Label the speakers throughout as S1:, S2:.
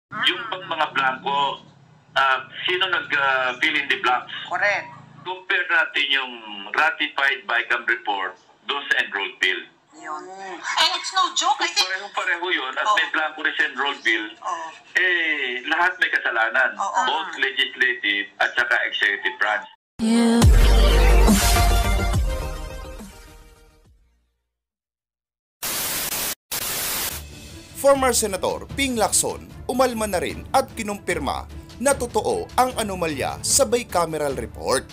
S1: Yung pang mga blanco, sino nag-fill in the blanks?
S2: Correct.
S1: Compare natin yung ratified BICAM report doon sa enrolled bill.
S2: Yun. And it's no joke. I think...
S1: Pareho yun at may blanco rin sa enrolled bill. Lahat may kasalanan. Both legislative at saka executive branch.
S3: Former Senator Ping Lacson umalma na rin at kinumpirma na totoo ang anomalya sa bicameral report.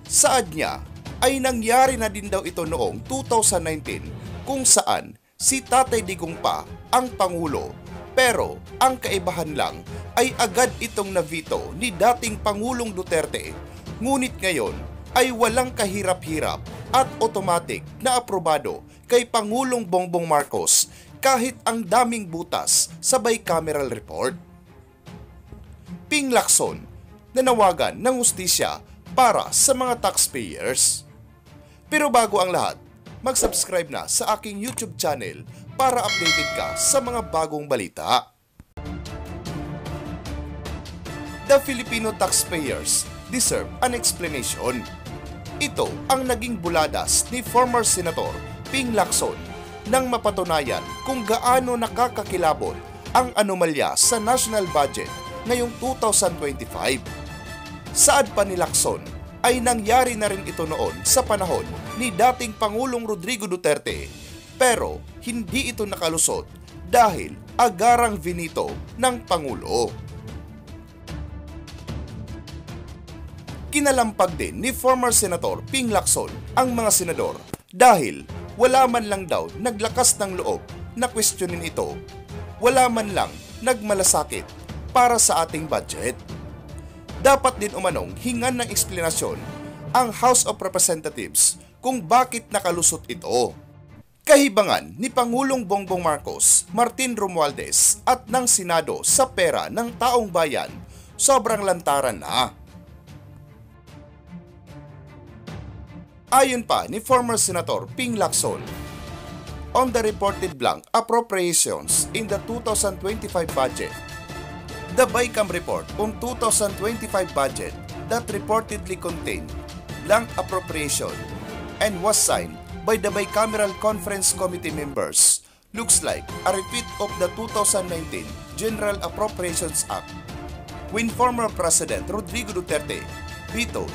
S3: Saad niya ay nangyari na din daw ito noong 2019 kung saan si Tatay Digong pa ang Pangulo, pero ang kaibahan lang ay agad itong na-veto ni dating Pangulong Duterte, ngunit ngayon ay walang kahirap-hirap at automatic na aprobado kay Pangulong Bongbong Marcos kahit ang daming butas sa bicameral report. Ping Lacson nanawagan ng hustisya para sa mga taxpayers. Pero bago ang lahat, mag-subscribe na sa aking YouTube channel para updated ka sa mga bagong balita. The Filipino taxpayers deserve an explanation. Ito ang naging buladas ni former Senator Ping Lacson nang mapatunayan kung gaano nakakakilabot ang anomalya sa national budget ngayong 2025. Saad pa ni Lacson ay nangyari na rin ito noon sa panahon ni dating Pangulong Rodrigo Duterte, pero hindi ito nakalusot dahil agarang vinito ng Pangulo. Kinalampag din ni former Senator Ping Lacson ang mga senador dahil wala man lang daw naglakas ng loob na questionin ito, wala man lang nagmalasakit para sa ating budget. Dapat din umanong hingan ng eksplanasyon ang House of Representatives kung bakit nakalusot ito. Kahibangan ni Pangulong Bongbong Marcos, Martin Romualdez at ng Senado sa pera ng taong bayan, sobrang lantaran na. Ayon pa ni former Senator Ping Lacson, on the reported blank appropriations in the 2025 budget, the BICAM report on 2025 budget that reportedly contained blank appropriation and was signed by the Bicameral Conference Committee members looks like a repeat of the 2019 General Appropriations Act, when former President Rodrigo Duterte vetoed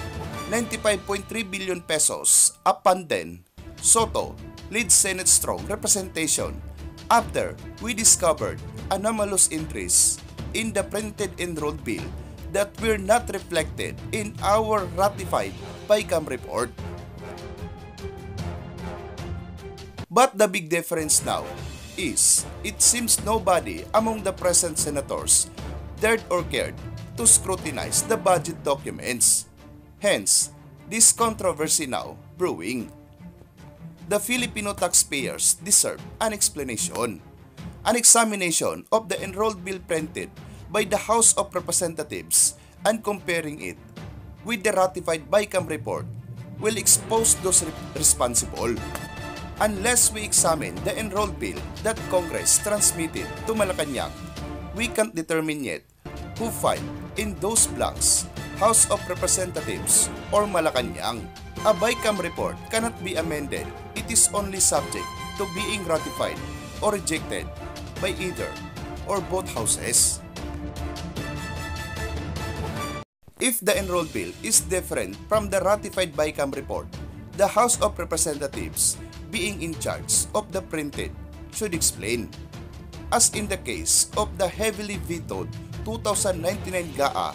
S3: 95.3 billion pesos upon then Soto lead Senate strong representation after we discovered anomalous entries in the printed enrolled bill that were not reflected in our ratified BICAM report. But the big difference now is it seems nobody among the present senators dared or cared to scrutinize the budget documents. Hence, this controversy now brewing. The Filipino taxpayers deserve an explanation. An examination of the enrolled bill printed by the House of Representatives and comparing it with the ratified BICAM report will expose those responsible. Unless we examine the enrolled bill that Congress transmitted to Malacanang, we can't determine yet who filed in those blanks, House of Representatives or Malacanang. A BICAM report cannot be amended. It is only subject to being ratified or rejected by either or both houses. If the enrolled bill is different from the ratified BICAM report, the House of Representatives, being in charge of the printed, should explain. As in the case of the heavily vetoed 2099 GAA,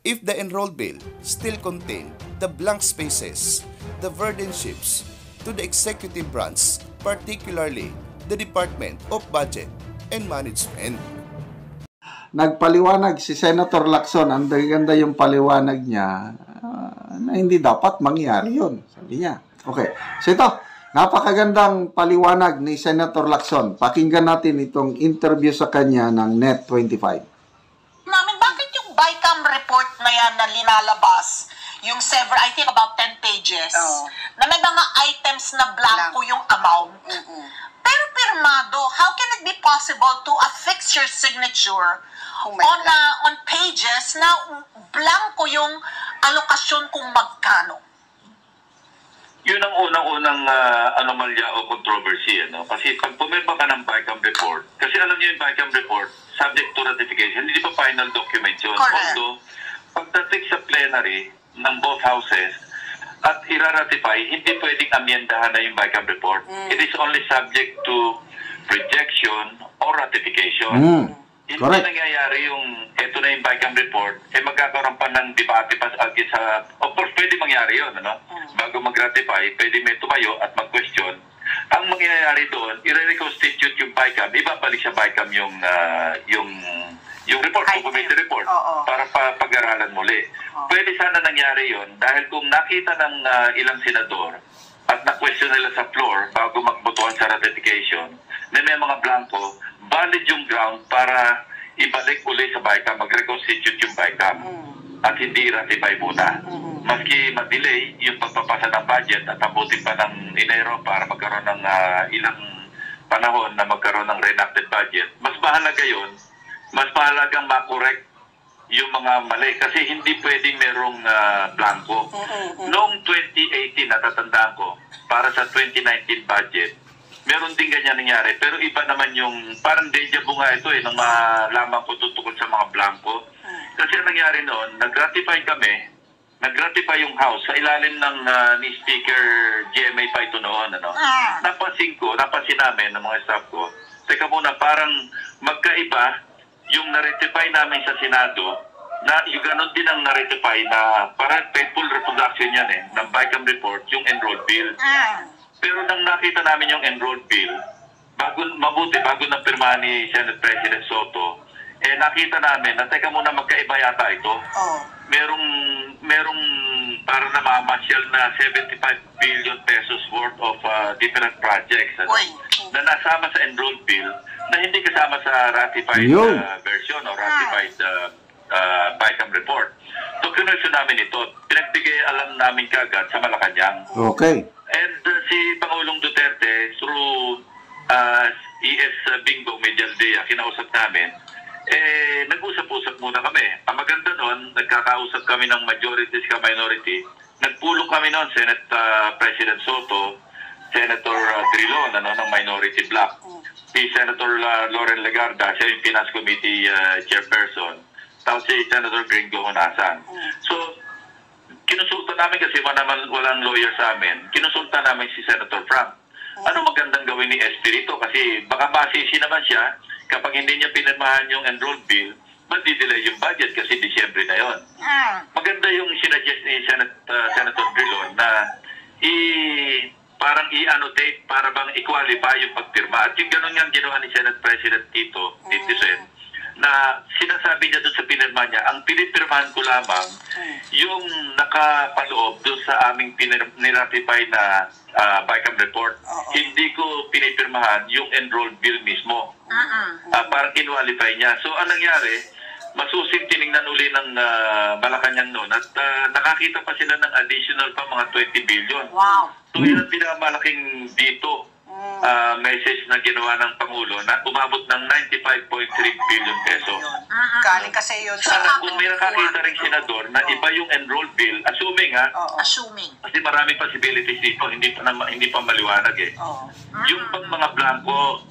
S3: if the enrolled bill still contained the blank spaces, the burden shifts to the executive branch, particularly the Department of Budget and Management.
S4: Nagpaliwanag si Senator Lacson, ang ganda yung paliwanag niya, na hindi dapat mangyari yun, sabi niya. Okay, so ito, napakagandang paliwanag ni Senator Lacson. Pakinggan natin itong interview sa kanya ng Net25.
S2: Bakit yung BICAM report na yan na linalabas, yung several, I think about 10 pages, na may mga items na blanco yung amount, pero pirmado, how can it be possible to affix your signature on pages na blanco yung alokasyon kung magkano?
S1: Yun ang unang-unang anomalya o controversy. Kasi pag pumirma ka ng BICAM report, kasi alam niyo yung BICAM report, subject to ratification, hindi pa final document yun.
S2: Correct.
S1: Although, pagdating sa plenary ng both houses, at ira-ratify, hindi pwedeng amyendahan na yung BICAM report. It is only subject to rejection or ratification. Hindi nangyayari yung eto na yung BICAM report, magkakaroon pa ng debate pa sa, of course, pwede mangyari yun, bago mag-ratify, pwede may tumayo at mag-question. Ang mangyayari doon, i-reconstitute yung BICAM, ibabalik sa BICAM yung report, yung committee report, para pag-aralan muli. Pwede sana nangyari yon dahil kung nakita ng ilang senador at na-question nila sa floor bago magbotohan sa ratification na may mga blanco, valid yung ground para ibalik uli sa BICAM, mag-reconstitute yung BICAM at hindi ratify muna. Maski ma-delay yung pagpapasa ng budget at abutin pa ng Enero para magkaroon ng ilang panahon na magkaroon ng reenacted budget, mas mahalaga yun, mas mahalagang makorek yung mga mali kasi hindi pwedeng merong blanco. Noong 2018, natatandaan ko, para sa 2019 budget, meron din ganyan nangyari. Pero iba naman yung, parang deja vu nga ito nung malaman ko tutukol sa mga blanco. Kasi ang nangyari noon, nag-ratify kami, nag-ratify yung House sa ilalim ng ni Speaker GMA pa ito noon. Napansin namin ng mga staff ko, teka muna, parang magkaiba yung na-ratify namin sa Senado, na yung ganon din ang na-ratify na parang faithful reproduction yan ng BICAM report, yung enrolled bill. Pero nang nakita namin yung enrolled bill, bago na pirmahan ni Senate President Soto, nakita namin na teka muna, magkaiba yata ito. Merong parang namamasyal na 75 billion pesos worth of different projects na nasama sa enrolled bill na hindi kasama sa ratified version o ratified BICAM report. So, kinurso namin ito. Pinagbigay alam namin kagad sa Malacanang.
S4: Okay.
S1: And si Pangulong Duterte, through ES Bingo Medialdea, kinausap namin, nag-usap-usap muna kami. Ang maganda nun, nagkakausap kami ng majority sa minority. Nagpulong kami nun, Senate President Soto, Senator Drilon, ng minority bloc. Si Senator Loren Legarda, siya yung Finance Committee Chairperson. Tapos si Senator Gringo Honasan. So, kinusulta namin kasi walang lawyer sa amin. Kinusulta namin si Senator Frank. Ano magandang gawin ni SP rito? Kasi baka masisi naman siya kapag hindi niya pinirmahan yung enrolled bill, madidelay yung budget kasi Disyembre na yon. Maganda yung sinuggest ni Senator Drilon na parang i-annotate para bang i-qualify yung pagpirma. At yung gano'n nga ginawa ni Senate President Tito Sen, na sinasabi niya doon sa pinirma niya, ang pinipirmahan ko lamang yung nakapaloob doon sa aming niratify na BICAM report. Hindi ko pinipirmahan yung enrolled bill mismo. Parang in-qualify niya. So, anong nangyari? Masusing tinignan uli ng Malacanang noon at nakakita pa sila ng additional pa mga 20 billion.
S2: Wow.
S1: So, yun ang pinakamalaking dito message na ginawa ng Pangulo na umabot ng 95.3 billion pesos.
S2: Galing kasi yun sa
S1: Kung may nakakita rin senador na iba yung enrolled bill, assuming kasi marami possibilities dito, hindi pa maliwanag Yung pang mga blanco,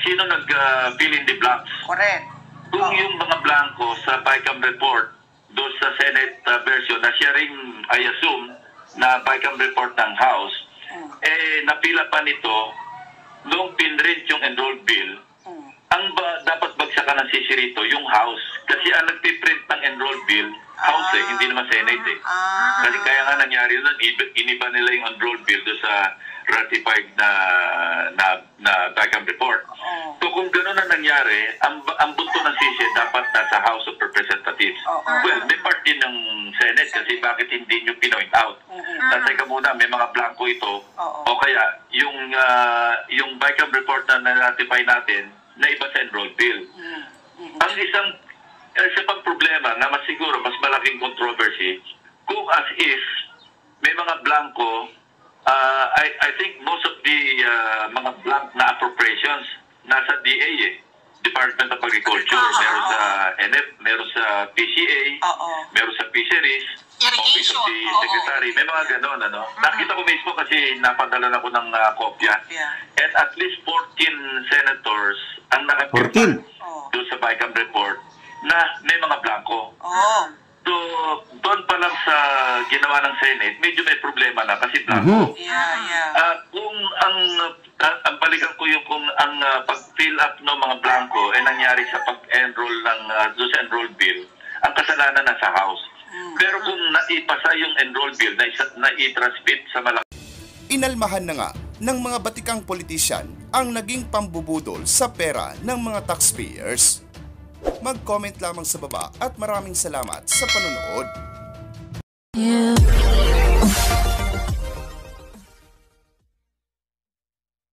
S1: sino nag-fill in the blanks?
S2: Correct.
S1: Kung yung mga blanco sa BICAM report doon sa Senate version na siya rin, I assume, na BICAM report ng House, napila pa nito noong pinrint yung enrolled bill, dapat bagsakan ng sisirito yung House. Kasi ang nagpiprint ng enrolled bill, House hindi naman Senate Kasi kaya nga nangyari yun, iniba nila yung enrolled bill doon sa ratified na BICAM report. So kung gano'n na nangyari, ang bunto ng sisi dapat nasa House of Representatives. Well, may part din ng Senate kasi bakit hindi nyo pinoint out? Teka muna, may mga blanco ito. O kaya, yung BICAM report na na-ratify natin, na iba sa enrolled bill. Ang isa pang problema na mas siguro, mas malaking controversy, kung as is, may mga blanco I think most of the mga blank na appropriations nasa DA Department of Agriculture, meron sa NF, meron sa PCA, meron sa Fisheries, Office of the Secretary, may mga ganon, ano. Nakita ko mismo kasi napadala na ko ng kopya. And at least 14 senators ang nakapirma doon sa BICAM report na may mga blanco. So, doon pa lang sa ginawa ng Senate, medyo may problema na kasi blanco. Kung ang balikan ko yung kung ang pag-fill up ng mga blanco ay nangyari sa pag-enroll ng doon sa enroll bill, ang kasalanan nasa House. Pero kung naipasa yung enroll bill na i-transmit sa malaki.
S3: Inalmahan na nga ng mga batikang politisyan ang naging pambubudol sa pera ng mga taxpayers. Mag-comment lamang sa baba at maraming salamat sa panonood.